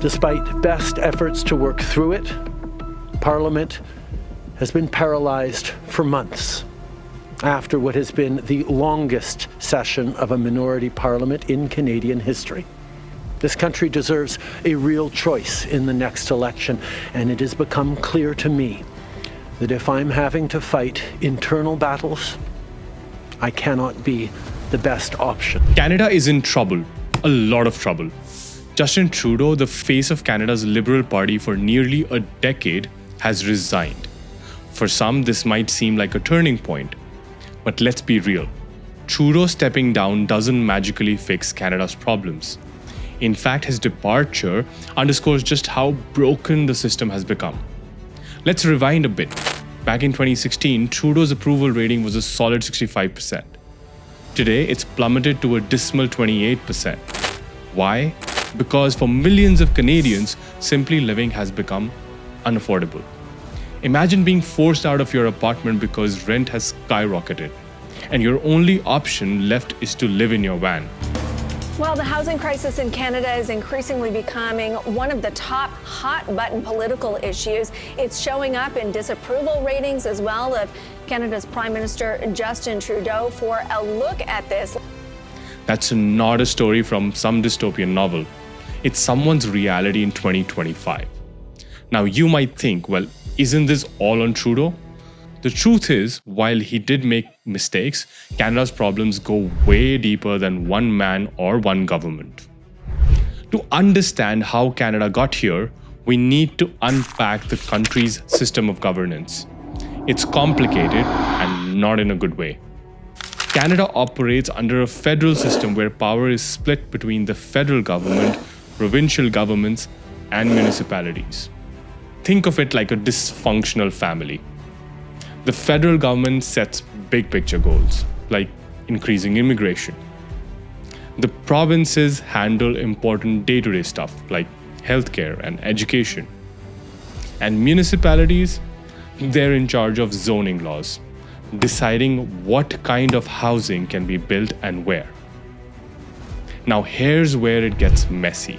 Despite best efforts to work through it, Parliament has been paralyzed for months after what has been the longest session of a minority parliament in Canadian history. This country deserves a real choice in the next election, and it has become clear to me that if I'm having to fight internal battles, I cannot be the best option. Canada is in trouble, a lot of trouble. Justin Trudeau, the face of Canada's Liberal Party for nearly a decade, has resigned. For some, this might seem like a turning point. But let's be real. Trudeau stepping down doesn't magically fix Canada's problems. In fact, his departure underscores just how broken the system has become. Let's rewind a bit. Back in 2016, Trudeau's approval rating was a solid 65%. Today, it's plummeted to a dismal 28%. Why? Because for millions of Canadians, simply living has become unaffordable. Imagine being forced out of your apartment because rent has skyrocketed, and your only option left is to live in your van. Well, the housing crisis in Canada is increasingly becoming one of the top hot-button political issues. It's showing up in disapproval ratings as well of Canada's Prime Minister Justin Trudeau. For a look at this. That's not a story from some dystopian novel. It's someone's reality in 2025. Now, you might think, well, isn't this all on Trudeau? The truth is, while he did make mistakes, Canada's problems go way deeper than one man or one government. To understand how Canada got here, we need to unpack the country's system of governance. It's complicated and not in a good way. Canada operates under a federal system where power is split between the federal government, provincial governments, and municipalities. Think of it like a dysfunctional family. The federal government sets big picture goals, like increasing immigration. The provinces handle important day-to-day stuff, like healthcare and education. And municipalities, they're in charge of zoning laws, deciding what kind of housing can be built and where. Now here's where it gets messy.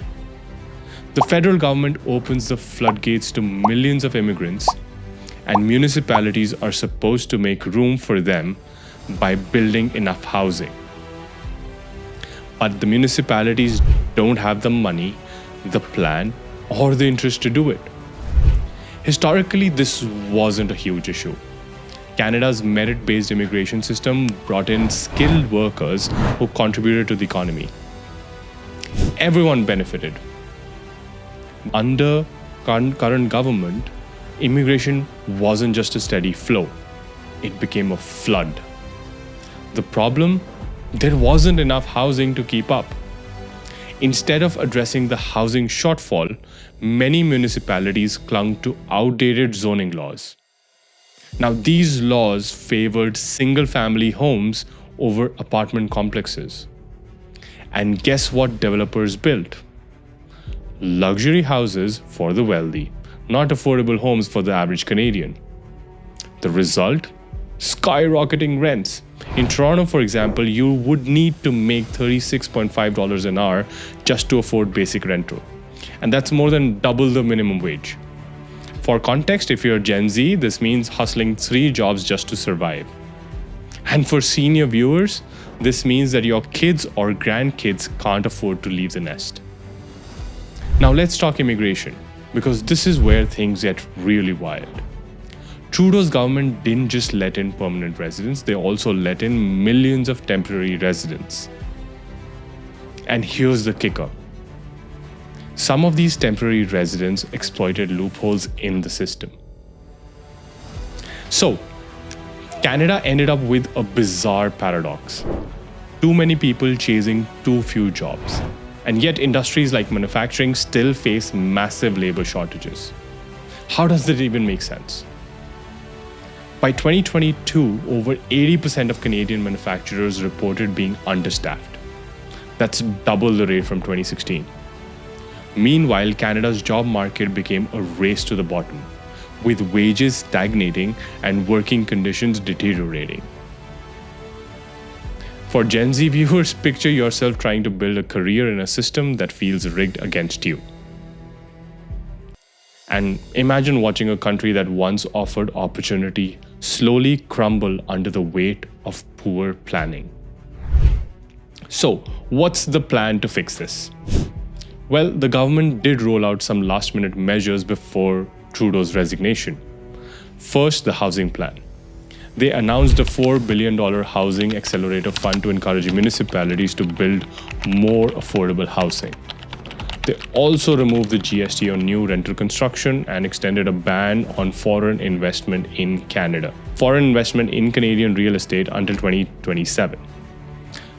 The federal government opens the floodgates to millions of immigrants, and municipalities are supposed to make room for them by building enough housing. But the municipalities don't have the money, the plan, or the interest to do it. Historically, this wasn't a huge issue. Canada's merit-based immigration system brought in skilled workers who contributed to the economy. Everyone benefited. Under current government, immigration wasn't just a steady flow. It became a flood. The problem? There wasn't enough housing to keep up. Instead of addressing the housing shortfall, many municipalities clung to outdated zoning laws. Now, these laws favored single-family homes over apartment complexes. And guess what developers built? Luxury houses for the wealthy, not affordable homes for the average Canadian. The result? Skyrocketing rents. In Toronto, for example, you would need to make $36.5 an hour just to afford basic rental. And that's more than double the minimum wage. For context, if you're Gen Z, this means hustling 3 jobs just to survive. And for senior viewers, this means that your kids or grandkids can't afford to leave the nest. Now let's talk immigration, because this is where things get really wild. Trudeau's government didn't just let in permanent residents, they also let in millions of temporary residents. And here's the kicker. Some of these temporary residents exploited loopholes in the system. So, Canada ended up with a bizarre paradox. Too many people chasing too few jobs. And yet industries like manufacturing still face massive labor shortages. How does that even make sense? By 2022, over 80% of Canadian manufacturers reported being understaffed. That's double the rate from 2016. Meanwhile, Canada's job market became a race to the bottom, with wages stagnating and working conditions deteriorating. For Gen Z viewers, picture yourself trying to build a career in a system that feels rigged against you. And imagine watching a country that once offered opportunity slowly crumble under the weight of poor planning. So, what's the plan to fix this? Well, the government did roll out some last-minute measures before Trudeau's resignation. First, the housing plan. They announced a $4 billion housing accelerator fund to encourage municipalities to build more affordable housing. They also removed the GST on new rental construction and extended a ban on foreign investment in Canada. Foreign investment in Canadian real estate until 2027.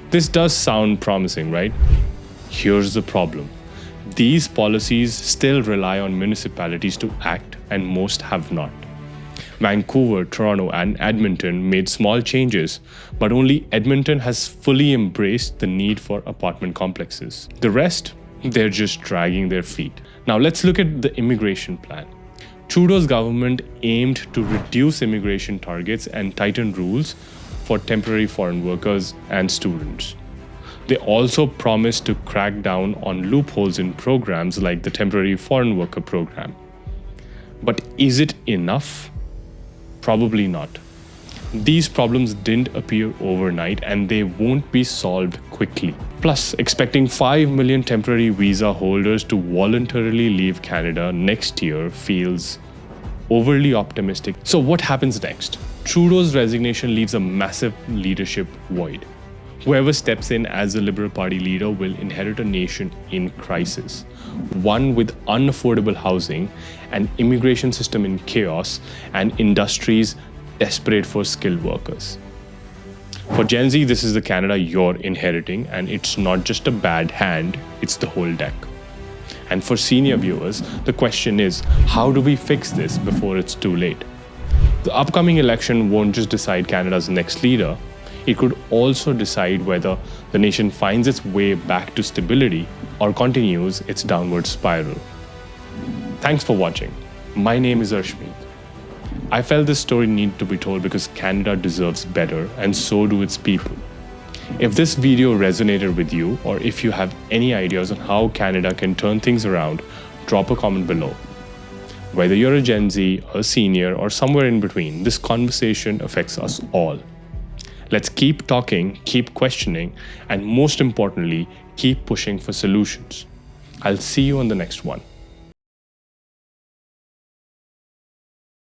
This does sound promising, right? Here's the problem. These policies still rely on municipalities to act, and most have not. Vancouver, Toronto, and Edmonton made small changes, but only Edmonton has fully embraced the need for apartment complexes. The rest, they're just dragging their feet. Now let's look at the immigration plan. Trudeau's government aimed to reduce immigration targets and tighten rules for temporary foreign workers and students. They also promised to crack down on loopholes in programs like the temporary foreign worker program. But is it enough? Probably not. These problems didn't appear overnight, and they won't be solved quickly. Plus, expecting 5 million temporary visa holders to voluntarily leave Canada next year feels overly optimistic. So what happens next? Trudeau's resignation leaves a massive leadership void. Whoever steps in as the Liberal Party leader will inherit a nation in crisis, one with unaffordable housing, an immigration system in chaos, and industries desperate for skilled workers. For Gen Z, this is the Canada you're inheriting, and it's not just a bad hand, it's the whole deck. And for senior viewers, the question is, how do we fix this before it's too late? The upcoming election won't just decide Canada's next leader, it could also decide whether the nation finds its way back to stability or continues its downward spiral. Thanks for watching. My name is Arshmeet. I felt this story needed to be told because Canada deserves better, and so do its people. If this video resonated with you, or if you have any ideas on how Canada can turn things around, drop a comment below. Whether you're a Gen Z, a senior, or somewhere in between, this conversation affects us all. Let's keep talking, keep questioning, and most importantly, keep pushing for solutions. I'll see you on the next one.